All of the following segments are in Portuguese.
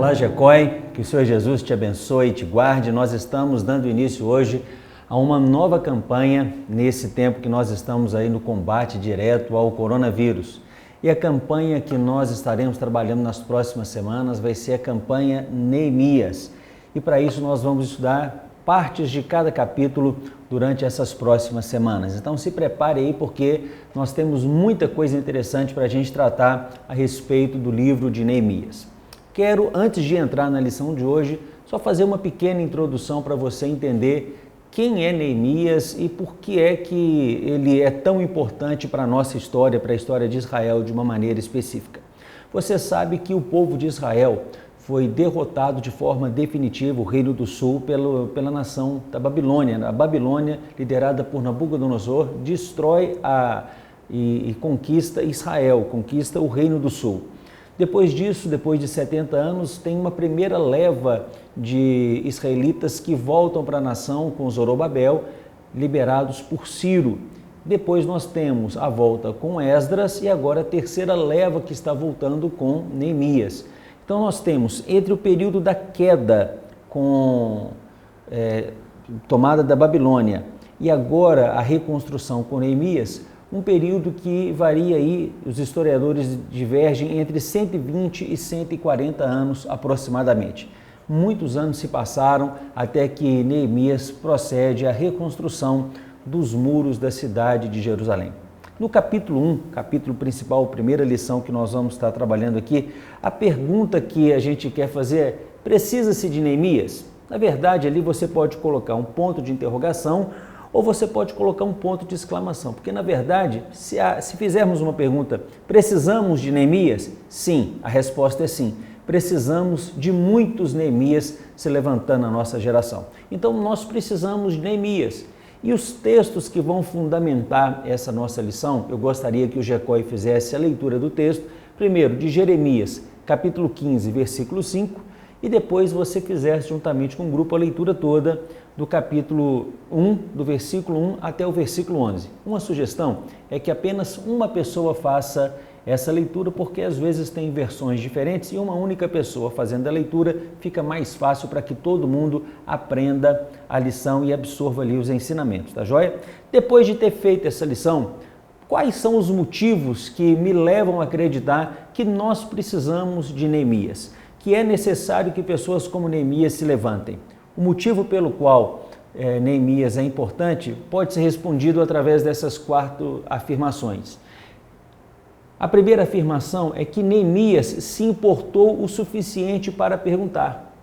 Olá, Jecói, que o Senhor Jesus te abençoe e te guarde. Nós estamos dando início hoje a uma nova campanha nesse tempo que nós estamos aí no combate direto ao coronavírus. E a campanha que nós estaremos trabalhando nas próximas semanas vai ser a campanha Neemias. E para isso nós vamos estudar partes de cada capítulo durante essas próximas semanas. Então se prepare aí porque nós temos muita coisa interessante para a gente tratar a respeito do livro de Neemias. Quero, antes de entrar na lição de hoje, só fazer uma pequena introdução para você entender quem é Neemias e por que é que ele é tão importante para a nossa história, para a história de Israel de uma maneira específica. Você sabe que o povo de Israel foi derrotado de forma definitiva, o Reino do Sul, pela nação da Babilônia. A Babilônia, liderada por Nabucodonosor, destrói e conquista Israel, conquista o Reino do Sul. Depois disso, depois de 70 anos, tem uma primeira leva de israelitas que voltam para a nação com Zorobabel, liberados por Ciro. Depois nós temos a volta com Esdras e agora a terceira leva que está voltando com Neemias. Então nós temos entre o período da queda com tomada da Babilônia e agora a reconstrução com Neemias, um período que varia aí, os historiadores divergem entre 120 e 140 anos aproximadamente. Muitos anos se passaram até que Neemias procede à reconstrução dos muros da cidade de Jerusalém. No capítulo 1, capítulo principal, primeira lição que nós vamos estar trabalhando aqui, a pergunta que a gente quer fazer é: precisa-se de Neemias? Na verdade, ali você pode colocar um ponto de interrogação ou você pode colocar um ponto de exclamação, porque na verdade, se fizermos uma pergunta, precisamos de Neemias? Sim, a resposta é sim. Precisamos de muitos Neemias se levantando na nossa geração. Então nós precisamos de Neemias. E os textos que vão fundamentar essa nossa lição, eu gostaria que o Jecói fizesse a leitura do texto, primeiro de Jeremias, capítulo 15, versículo 5, e depois você fizesse juntamente com o grupo a leitura toda do capítulo 1, do versículo 1 até o versículo 11. Uma sugestão é que apenas uma pessoa faça essa leitura, porque às vezes tem versões diferentes e uma única pessoa fazendo a leitura fica mais fácil para que todo mundo aprenda a lição e absorva ali os ensinamentos, tá joia? Depois de ter feito essa lição, quais são os motivos que me levam a acreditar que nós precisamos de Neemias? Que é necessário que pessoas como Neemias se levantem. O motivo pelo qual Neemias é importante pode ser respondido através dessas 4 afirmações. A primeira afirmação é que Neemias se importou o suficiente para perguntar.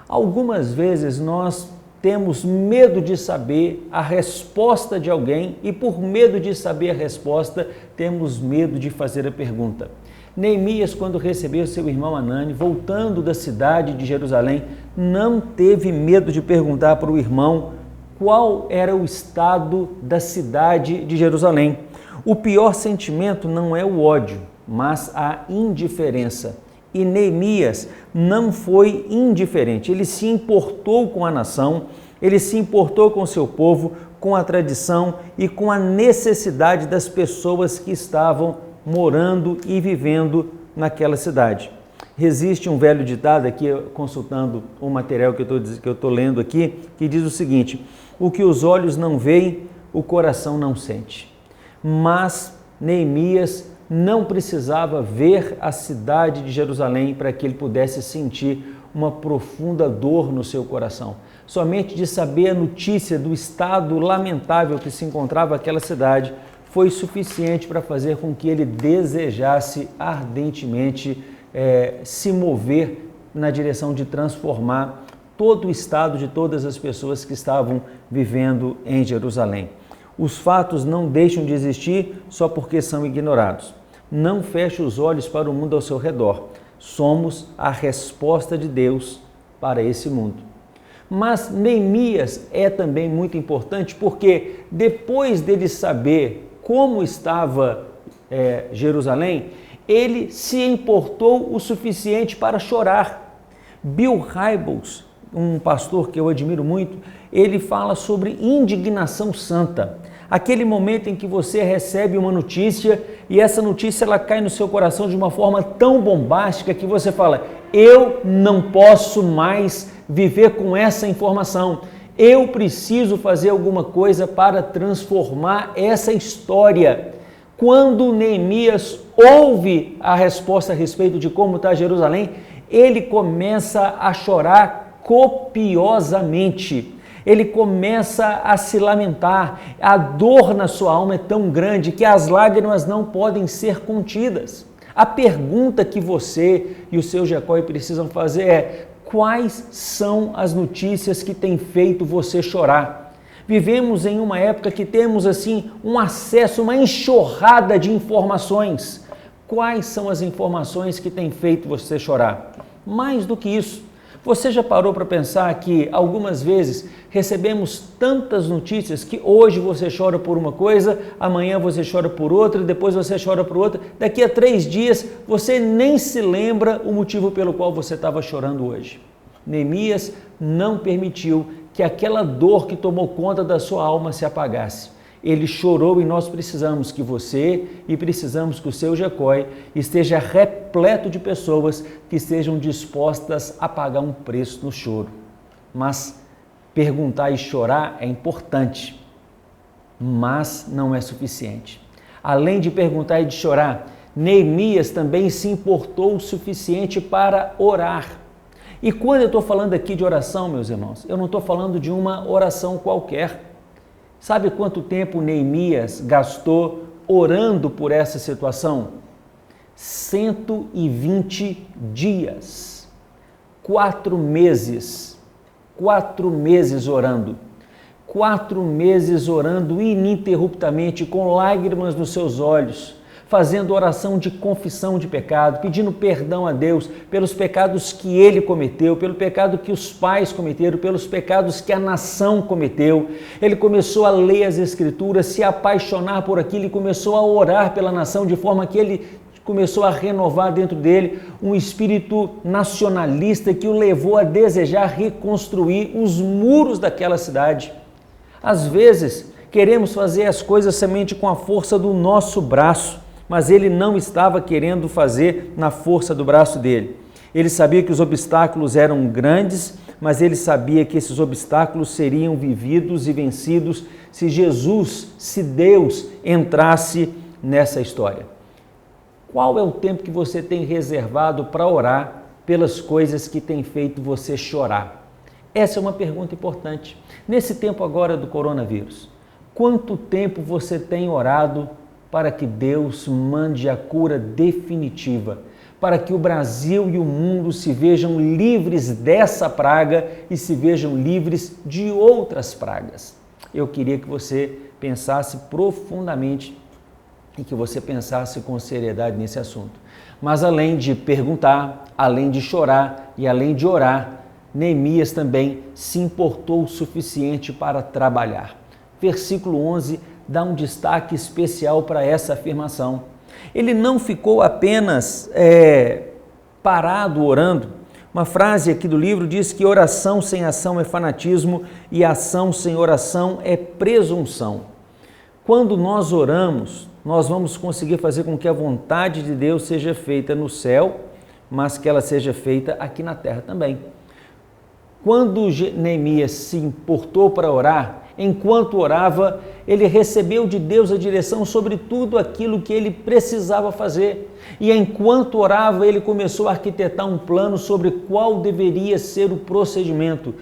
Algumas vezes nós temos medo de saber a resposta de alguém e por medo de saber a resposta, temos medo de fazer a pergunta. Neemias, quando recebeu seu irmão Hanani, voltando da cidade de Jerusalém, não teve medo de perguntar para o irmão qual era o estado da cidade de Jerusalém. O pior sentimento não é o ódio, mas a indiferença. E Neemias não foi indiferente, ele se importou com a nação, ele se importou com o seu povo, com a tradição e com a necessidade das pessoas que estavam morando e vivendo naquela cidade. Existe um velho ditado aqui, consultando o material que eu estou lendo aqui, que diz o seguinte: o que os olhos não veem, o coração não sente. Mas Neemias não precisava ver a cidade de Jerusalém para que ele pudesse sentir uma profunda dor no seu coração. Somente de saber a notícia do estado lamentável que se encontrava aquela cidade foi suficiente para fazer com que ele desejasse ardentemente se mover na direção de transformar todo o estado de todas as pessoas que estavam vivendo em Jerusalém. Os fatos não deixam de existir só porque são ignorados. Não feche os olhos para o mundo ao seu redor. Somos a resposta de Deus para esse mundo. Mas Neemias é também muito importante porque depois dele saber como estava Jerusalém, ele se importou o suficiente para chorar. Bill Hybels, um pastor que eu admiro muito, ele fala sobre indignação santa. aquele momento em que você recebe uma notícia e essa notícia ela cai no seu coração de uma forma tão bombástica que você fala: eu não posso mais viver com essa informação, eu preciso fazer alguma coisa para transformar essa história. Quando Neemias ouve a resposta a respeito de como está Jerusalém, ele começa a chorar copiosamente. Ele começa a se lamentar, a dor na sua alma é tão grande que as lágrimas não podem ser contidas. A pergunta que você e o seu Jacó precisam fazer é: quais são as notícias que têm feito você chorar? Vivemos em uma época que temos assim um acesso, uma enxurrada de informações. Quais são as informações que têm feito você chorar? Mais do que isso, você já parou para pensar que algumas vezes recebemos tantas notícias que hoje você chora por uma coisa, amanhã você chora por outra, depois você chora por outra, daqui a 3 dias você nem se lembra o motivo pelo qual você estava chorando hoje. Neemias não permitiu que aquela dor que tomou conta da sua alma se apagasse. Ele chorou e nós precisamos que você e precisamos que o seu Jacó esteja repleto de pessoas que estejam dispostas a pagar um preço no choro. Mas perguntar e chorar é importante, mas não é suficiente. Além de perguntar e de chorar, Neemias também se importou o suficiente para orar. E quando eu estou falando aqui de oração, meus irmãos, eu não estou falando de uma oração qualquer. Sabe quanto tempo Neemias gastou orando por essa situação? 120 dias, 4 meses, 4 meses orando, 4 meses orando ininterruptamente, com lágrimas nos seus olhos, fazendo oração de confissão de pecado, pedindo perdão a Deus pelos pecados que ele cometeu, pelo pecado que os pais cometeram, pelos pecados que a nação cometeu. Ele começou a ler as Escrituras, se apaixonar por aquilo e começou a orar pela nação, de forma que ele começou a renovar dentro dele um espírito nacionalista que o levou a desejar reconstruir os muros daquela cidade. Às vezes, queremos fazer as coisas somente com a força do nosso braço, mas ele não estava querendo fazer na força do braço dele. Ele sabia que os obstáculos eram grandes, mas ele sabia que esses obstáculos seriam vividos e vencidos se Jesus, se Deus entrasse nessa história. Qual é o tempo que você tem reservado para orar pelas coisas que têm feito você chorar? Essa é uma pergunta importante. Nesse tempo agora do coronavírus, quanto tempo você tem orado para que Deus mande a cura definitiva, para que o Brasil e o mundo se vejam livres dessa praga e se vejam livres de outras pragas? Eu queria que você pensasse profundamente e que você pensasse com seriedade nesse assunto. Mas além de perguntar, além de chorar e além de orar, Neemias também se importou o suficiente para trabalhar. Versículo 11 dá um destaque especial para essa afirmação. Ele não ficou apenas parado orando. Uma frase aqui do livro diz que oração sem ação é fanatismo e ação sem oração é presunção. Quando nós oramos, nós vamos conseguir fazer com que a vontade de Deus seja feita no céu, mas que ela seja feita aqui na terra também. Quando Neemias se importou para orar, enquanto orava, ele recebeu de Deus a direção sobre tudo aquilo que ele precisava fazer. E enquanto orava, ele começou a arquitetar um plano sobre qual deveria ser o procedimento.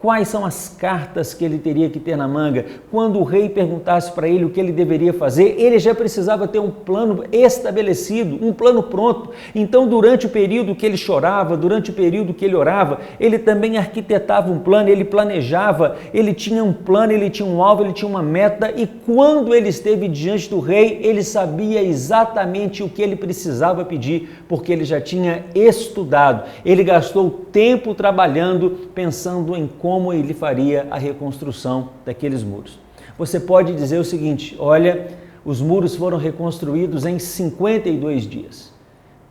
Quais são as cartas que ele teria que ter na manga? Quando o rei perguntasse para ele o que ele deveria fazer, ele já precisava ter um plano estabelecido, um plano pronto. Então, durante o período que ele chorava, durante o período que ele orava, ele também arquitetava um plano, ele planejava, ele tinha um plano, ele tinha um alvo, ele tinha uma meta, e quando ele esteve diante do rei, ele sabia exatamente o que ele precisava pedir, porque ele já tinha estudado. Ele gastou tempo trabalhando, pensando em como ele faria a reconstrução daqueles muros. Você pode dizer o seguinte: olha, os muros foram reconstruídos em 52 dias.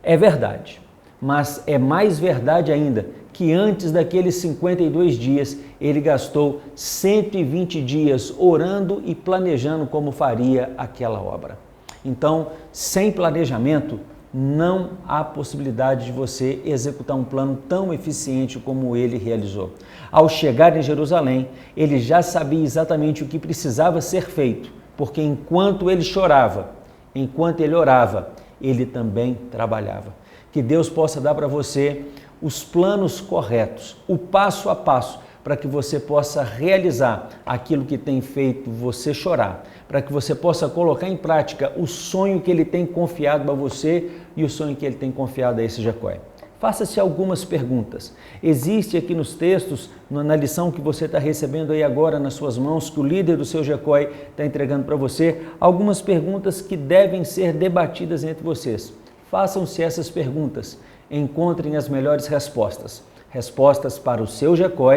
É verdade, Mas é mais verdade ainda que antes daqueles 52 dias, ele gastou 120 dias orando e planejando como faria aquela obra. Então, sem planejamento, não há possibilidade de você executar um plano tão eficiente como ele realizou. Ao chegar em Jerusalém, ele já sabia exatamente o que precisava ser feito, porque enquanto ele chorava, enquanto ele orava, ele também trabalhava. Que Deus possa dar para você os planos corretos, o passo a passo, para que você possa realizar aquilo que tem feito você chorar, para que você possa colocar em prática o sonho que ele tem confiado a você e o sonho que ele tem confiado a esse Jacó. Faça-se algumas perguntas. Existe aqui nos textos, na lição que você está recebendo aí agora nas suas mãos, que o líder do seu Jacó está entregando para você, algumas perguntas que devem ser debatidas entre vocês. Façam-se essas perguntas, encontrem as melhores respostas. Respostas para o seu Jacó,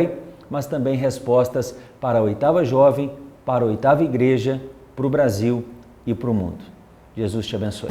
mas também respostas para a oitava jovem, para a oitava igreja, para o Brasil e para o mundo. Jesus te abençoe.